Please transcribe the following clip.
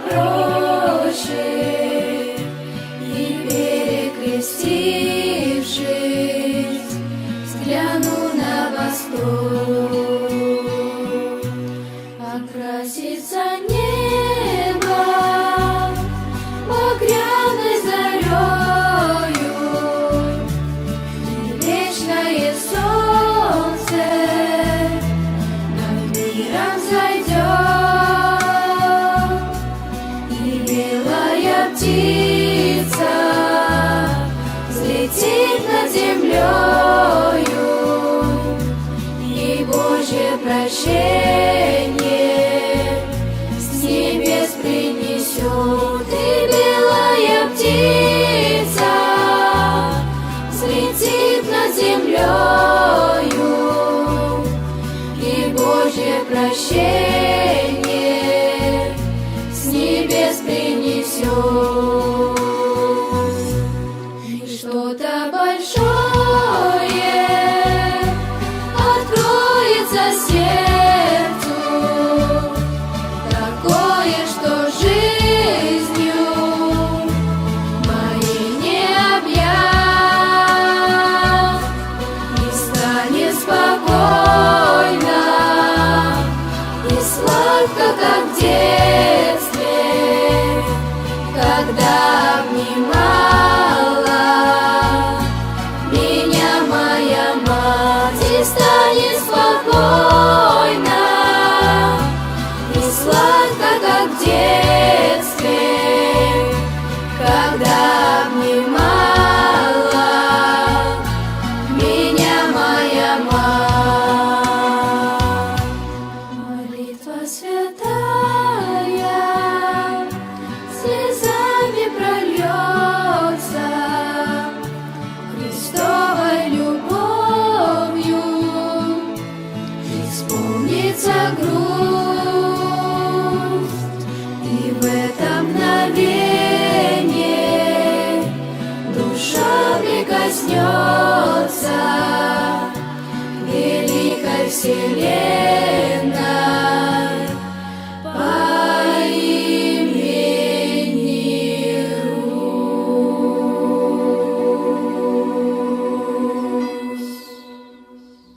попроще, и перекрестившись, взгляну на восток. Окрасится небо багряной зарею, и вечное солнце над миром зайдет, и белая птица взлетит над землею, и Божье прощение с небес принесет. И белая птица взлетит над землею, и Божье прощение с небес принесет. И что-то большое откроется сердцу, такое, что жизнью моей не объять, и станет спокойно и сладко, как в детстве, когда обнимала меня моя мать. И станет спокойно и сладко, как в детстве, когда обнимала меня моя мать. Молитва святая слезами прольется, Христовой любовью исполнится грусть, и в это мгновение душа прикоснется к великой вселенной.